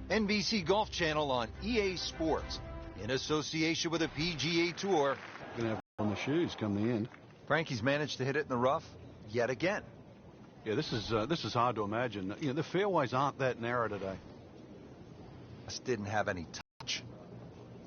NBC Golf Channel on EA Sports, in association with the PGA Tour. Going to have on the shoes come the end. Frankie's managed to hit it in the rough yet again. Yeah, this is hard to imagine. You know, the fairways aren't that narrow today. Just didn't have any touch.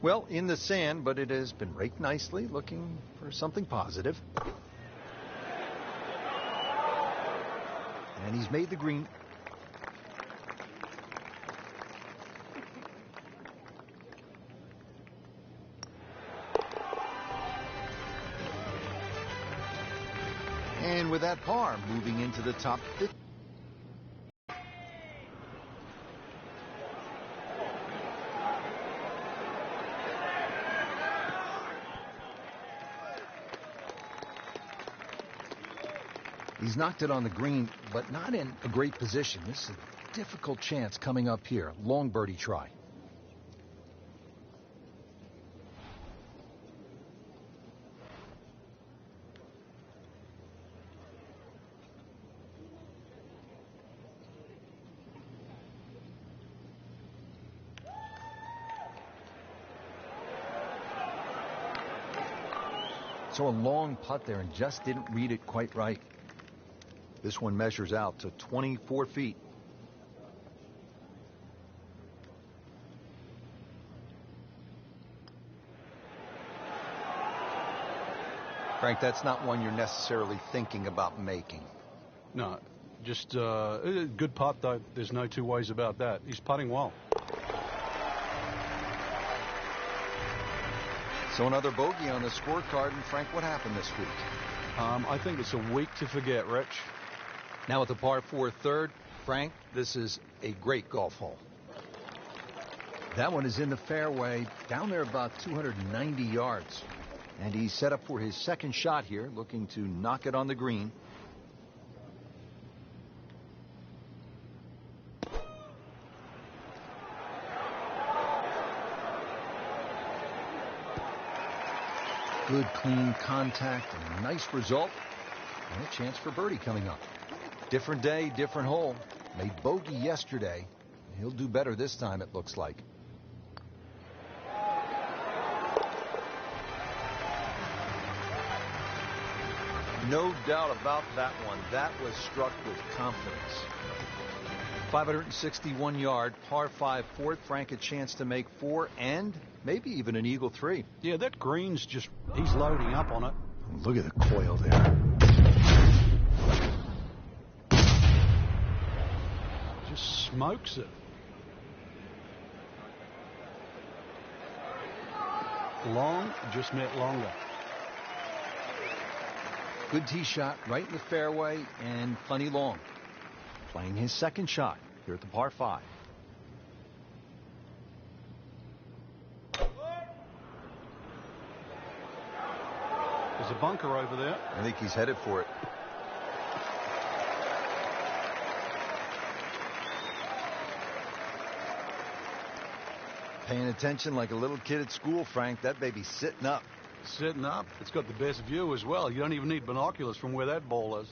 Well, in the sand, but it has been raked nicely, looking for something positive. And he's made the green. And with that par, moving into the top 50. He's knocked it on the green, but not in a great position. This is a difficult chance coming up here. Long birdie try. So a long putt there and just didn't read it quite right. This one measures out to 24 feet. Frank, that's not one you're necessarily thinking about making. No, just a good putt, though. There's no two ways about that. He's putting well. So another bogey on the scorecard. And Frank, what happened this week? I think it's a week to forget, Rich. Now with the par 4 third, Frank, this is a great golf hole. That one is in the fairway, down there about 290 yards. And he's set up for his second shot here, looking to knock it on the green. Good, clean contact, and a nice result. And a chance for birdie coming up. Different day, different hole. Made bogey yesterday. He'll do better this time, it looks like. No doubt about that one. That was struck with confidence. 561-yard, par 5 fourth. Frank a chance to make 4 and maybe even an eagle 3. Yeah, that green's just, he's loading up on it. Look at the coil there. Just smokes it. Long, just met longer. Good tee shot right in the fairway and plenty long. Playing his second shot here at the par 5. There's a bunker over there. I think he's headed for it. Paying attention like a little kid at school, Frank. That baby's sitting up. Sitting up. It's got the best view as well. You don't even need binoculars from where that ball is.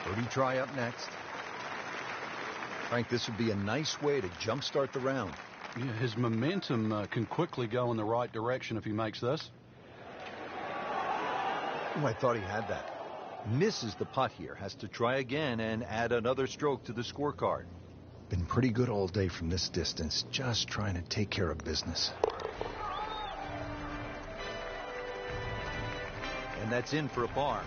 Birdie try up next. Frank, this would be a nice way to jumpstart the round. Yeah, his momentum can quickly go in the right direction if he makes this. Oh, I thought he had that. Misses the putt here. Has to try again and add another stroke to the scorecard. Been pretty good all day from this distance. Just trying to take care of business. And that's in for a par.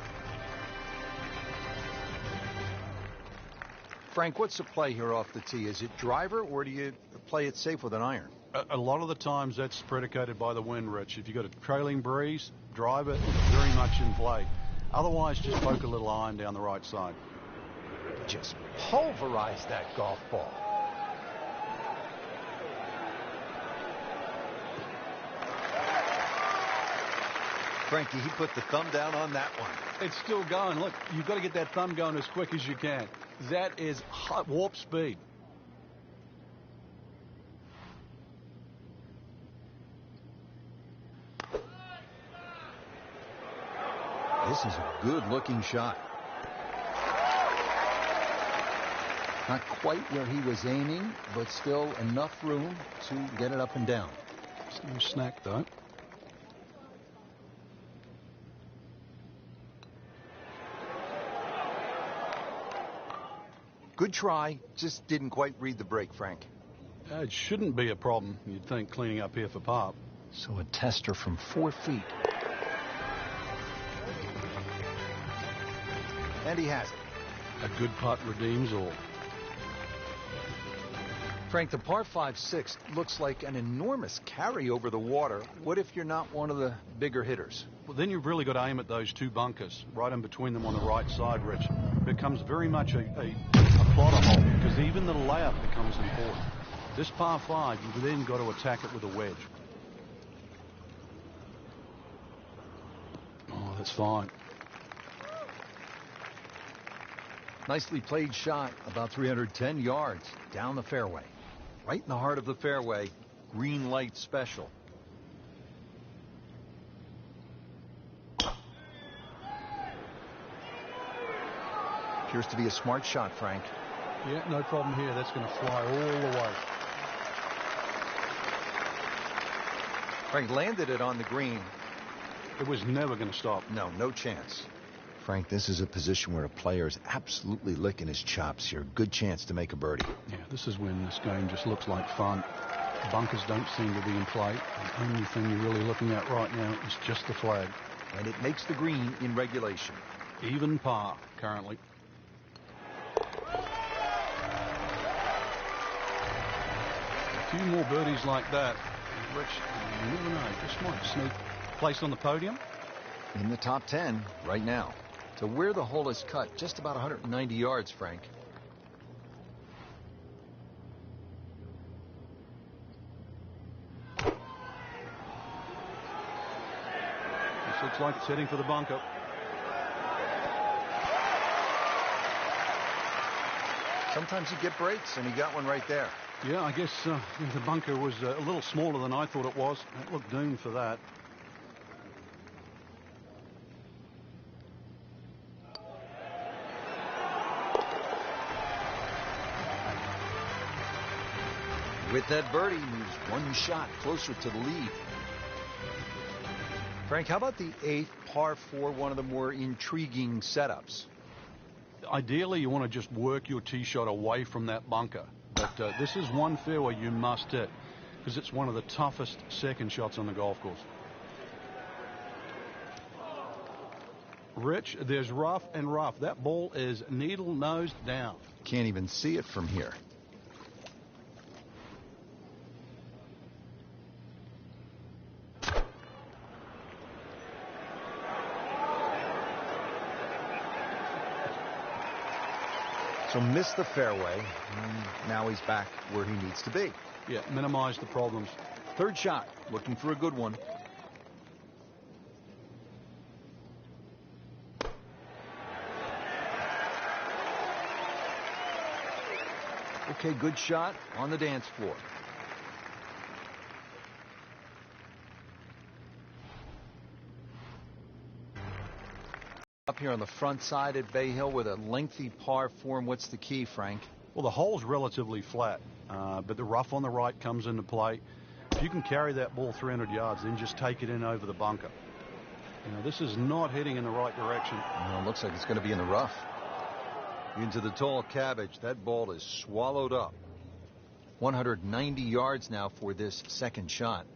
Frank, what's the play here off the tee? Is it driver or do you play it safe with an iron? A lot of the times that's predicated by the wind, Rich. If you've got a trailing breeze, drive it very much in play. Otherwise, just poke a little iron down the right side. Just pulverize that golf ball. Frankie, he put the thumb down on that one. It's still going. Look, you've got to get that thumb going as quick as you can. That is warp speed. This is a good-looking shot. Not quite where he was aiming, but still enough room to get it up and down. It's no snack, though. Good try, just didn't quite read the break, Frank. It shouldn't be a problem, you'd think, cleaning up here for par. So a tester from 4 feet. And he has it. A good putt redeems all. Frank, the par 5-6 looks like an enormous carry over the water. What if you're not one of the bigger hitters? Well, then you've really got to aim at those two bunkers, right in between them on the right side, Rich. It becomes very much a plotter hole, because even the layup becomes important. This par 5, you've then got to attack it with a wedge. Oh, that's fine. Nicely played shot, about 310 yards down the fairway. Right in the heart of the fairway, green light special. Appears to be a smart shot, Frank. Yeah, no problem here. That's going to fly all the way. Frank landed it on the green. It was never going to stop. No chance. Frank, this is a position where a player is absolutely licking his chops here. Good chance to make a birdie. Yeah, this is when this game just looks like fun. Bunkers don't seem to be in play. The only thing you're really looking at right now is just the flag. And it makes the green in regulation. Even par, currently. A few more birdies like that, Rich, you never know, just might sneak place on the podium. In the top 10 right now. To where the hole is cut, just about 190 yards, Frank. This looks like it's heading for the bunker. Sometimes you get breaks, and he got one right there. Yeah, I guess the bunker was a little smaller than I thought it was. It looked doomed for that. With that birdie, moves one shot closer to the lead. Frank, how about the 8th par 4, one of the more intriguing setups? Ideally, you want to just work your tee shot away from that bunker. But this is one fairway you must hit, because it's one of the toughest second shots on the golf course. Rich, there's rough and rough. That ball is needle nose down. Can't even see it from here. So missed the fairway, and now he's back where he needs to be. Yeah, minimize the problems. Third shot, looking for a good one. Okay, good shot on the dance floor. Up here on the front side at Bay Hill with a lengthy par 4. What's the key, Frank? Well, the hole's relatively flat, but the rough on the right comes into play. If you can carry that ball 300 yards, then just take it in over the bunker. You know, this is not heading in the right direction. Well, it looks like it's going to be in the rough. Into the tall cabbage. That ball is swallowed up. 190 yards now for this second shot.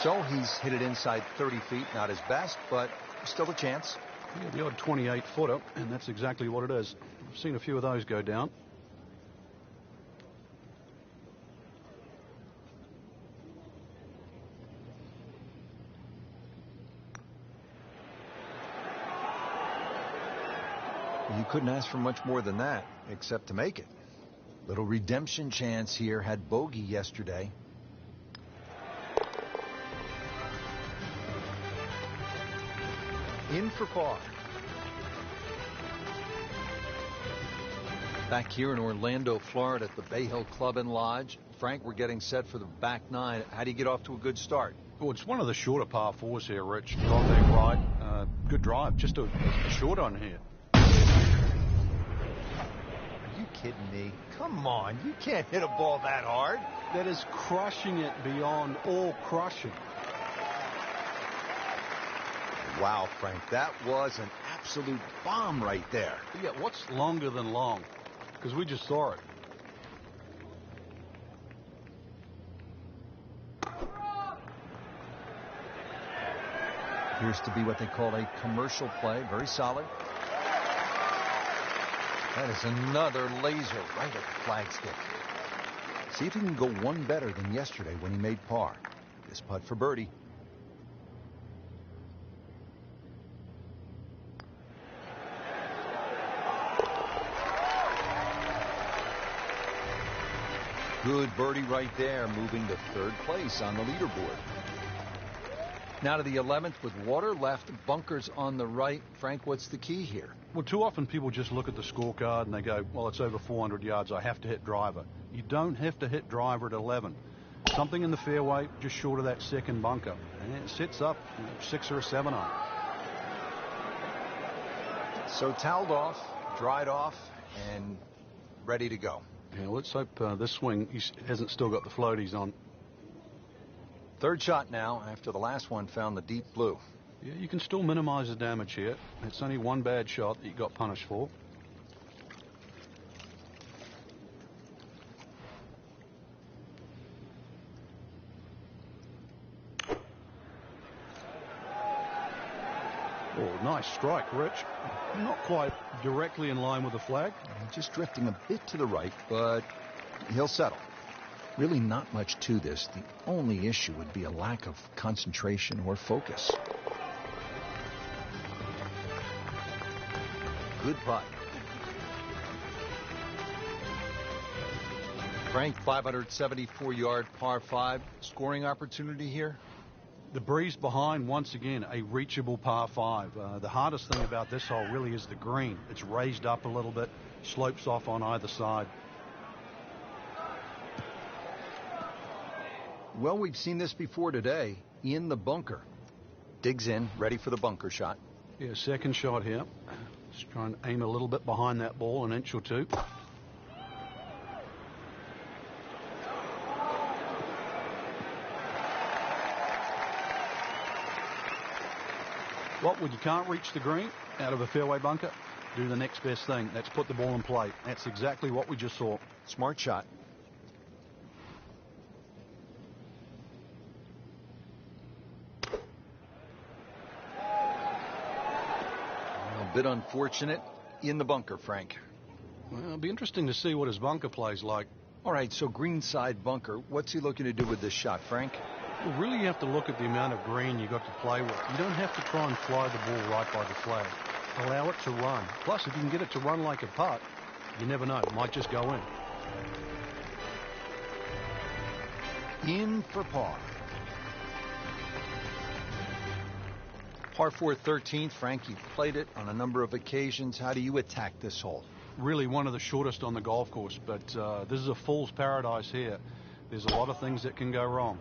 So he's hit it inside 30 feet. Not his best, but still a chance. Yeah, the odd 28-footer, and that's exactly what it is. I've seen a few of those go down. You couldn't ask for much more than that, except to make it. Little redemption chance here. Had bogey yesterday. In for par. Back here in Orlando, Florida at the Bay Hill Club and Lodge. Frank, we're getting set for the back nine. How do you get off to a good start? Well, it's one of the shorter par fours here, Rich. Got there right. Good drive. Just a short on here. Are you kidding me? Come on, you can't hit a ball that hard. That is crushing it beyond all crushing. Wow, Frank, that was an absolute bomb right there. Yeah, what's longer than long? Because we just saw it. Appears to be what they call a commercial play. Very solid. That is another laser right at the flagstick. See if he can go one better than yesterday when he made par. This putt for birdie. Good birdie right there, moving to third place on the leaderboard. Now to the 11th with water left, bunkers on the right. Frank, what's the key here? Well, too often people just look at the scorecard and they go, well, it's over 400 yards. I have to hit driver. You don't have to hit driver at 11. Something in the fairway just short of that second bunker. And it sits up 6 or a 7 on. So toweled off, dried off, and ready to go. Yeah, let's hope this swing he hasn't still got the floaties on. Third shot now after the last one found the deep blue. Yeah, you can still minimize the damage here. It's only one bad shot that you got punished for. Oh, nice strike, Rich. Not quite directly in line with the flag. Just drifting a bit to the right, but he'll settle. Really not much to this. The only issue would be a lack of concentration or focus. Good putt. Frank, 574-yard par 5. Scoring opportunity here? The breeze behind, once again, a reachable par 5. The hardest thing about this hole really is the green. It's raised up a little bit, slopes off on either side. Well, we've seen this before today in the bunker. Digs in, ready for the bunker shot. Yeah, second shot here. Just try and aim a little bit behind that ball, an inch or two. Well, when you can't reach the green out of a fairway bunker, do the next best thing. That's put the ball in play. That's exactly what we just saw. Smart shot. A bit unfortunate in the bunker, Frank. Well, it'll be interesting to see what his bunker plays like. All right, so greenside bunker. What's he looking to do with this shot, Frank? Well, really, you have to look at the amount of green you got to play with. You don't have to try and fly the ball right by the flag. Allow it to run. Plus, if you can get it to run like a putt, you never know. It might just go in. In for par. Par 4 13th. Frank, you've played it on a number of occasions. How do you attack this hole? Really one of the shortest on the golf course, but this is a fool's paradise here. There's a lot of things that can go wrong.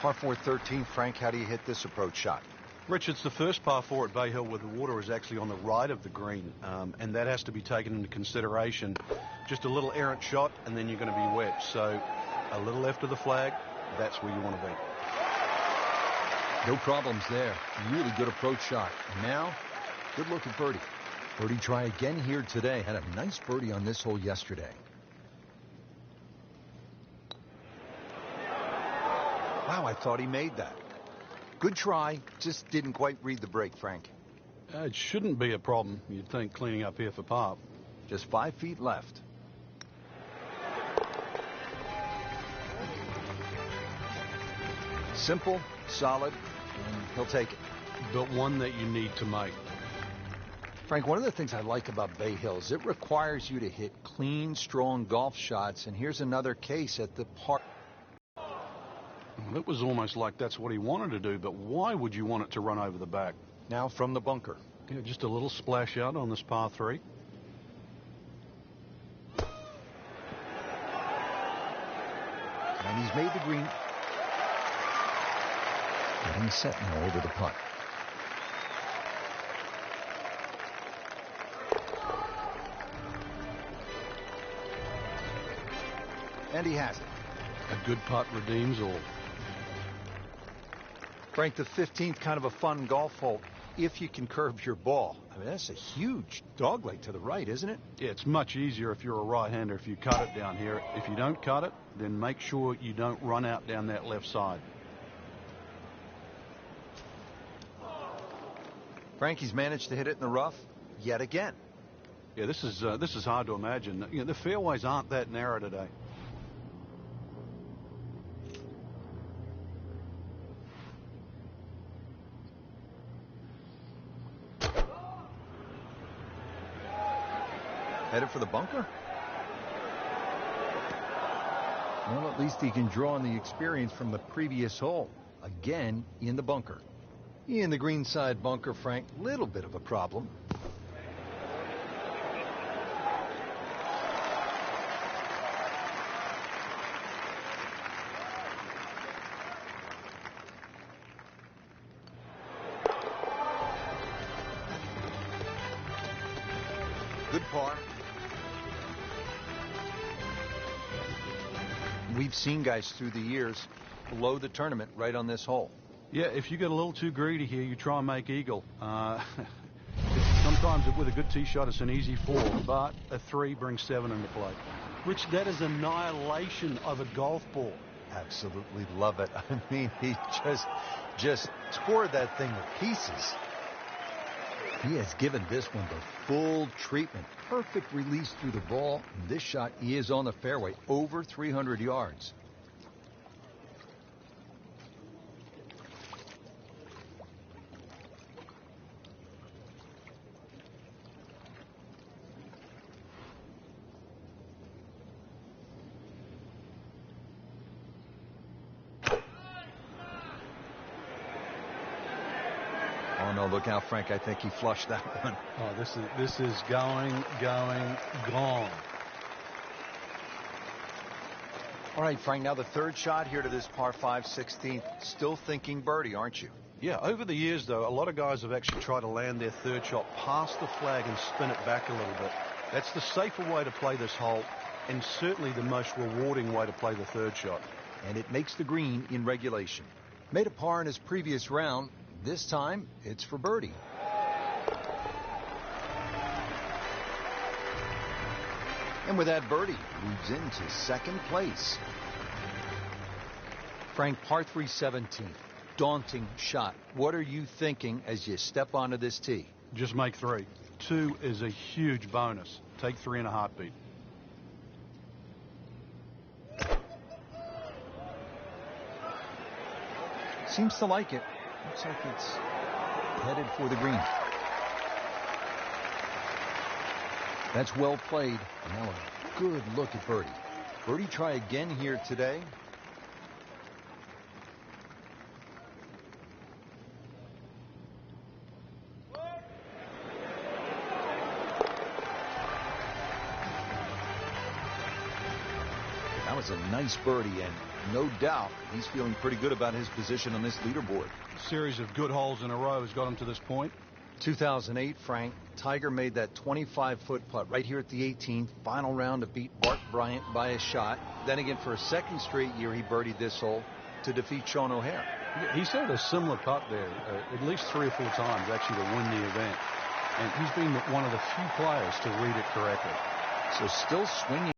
Par 4 13th. Frank, how do you hit this approach shot? Rich, it's the first par 4 at Bay Hill where the water is actually on the right of the green, and that has to be taken into consideration. Just a little errant shot, and then you're going to be wet. So a little left of the flag, that's where you want to be. No problems there. Really good approach shot. And now, good look at birdie. Birdie try again here today. Had a nice birdie on this hole yesterday. Wow, I thought he made that. Good try, just didn't quite read the break, Frank. It shouldn't be a problem, you'd think, cleaning up here for par. Just 5 feet left. Simple, solid, and he'll take it. But one that you need to make. Frank, one of the things I like about Bay Hill is it requires you to hit clean, strong golf shots, and here's another case at the park. Well, it was almost like that's what he wanted to do, but why would you want it to run over the back? Now from the bunker. Yeah, just a little splash out on this par 3. And he's made the green. Getting set now over the putt. And he has it. A good putt redeems all. Frank, the 15th, kind of a fun golf hole if you can curve your ball. I mean, that's a huge dogleg to the right, isn't it? Yeah, it's much easier if you're a right-hander if you cut it down here. If you don't cut it, then make sure you don't run out down that left side. Frankie's managed to hit it in the rough yet again. Yeah, this is hard to imagine. You know, the fairways aren't that narrow today. Headed for the bunker? Well, at least he can draw on the experience from the previous hole. Again, in the bunker. In the greenside bunker, Frank, little bit of a problem. Good par. We've seen guys through the years blow the tournament right on this hole. Yeah, if you get a little too greedy here, you try and make eagle. Sometimes with a good tee shot, it's an easy 4, but a 3 brings 7 into play. Rich, that is annihilation of a golf ball. Absolutely love it. I mean, he just tore that thing to pieces. He has given this one the full treatment. Perfect release through the ball. This shot is on the fairway, over 300 yards. Oh, no, look out, Frank. I think he flushed that one. Oh, this is going, gone. All right, Frank, now the third shot here to this par 5 16th. Still thinking birdie, aren't you? Yeah, over the years, though, a lot of guys have actually tried to land their third shot past the flag and spin it back a little bit. That's the safer way to play this hole, and certainly the most rewarding way to play the third shot. And it makes the green in regulation. Made a par in his previous round. This time, it's for birdie. And with that birdie, moves into second place. Frank, par 3 17th. Daunting shot. What are you thinking as you step onto this tee? Just make 3. 2 is a huge bonus. Take 3 in a heartbeat. Seems to like it. Looks like it's headed for the green. That's well played. Now a good look at birdie. Birdie try again here today. That was a nice birdie, and no doubt he's feeling pretty good about his position on this leaderboard. A series of good holes in a row has got him to this point. 2008, Frank, Tiger made that 25-foot putt right here at the 18th. Final round to beat Bart Bryant by a shot. Then again, for a second straight year, he birdied this hole to defeat Sean O'Hare. He's had a similar putt there at least 3 or 4 times, actually, to win the event. And he's been one of the few players to read it correctly. So still swinging.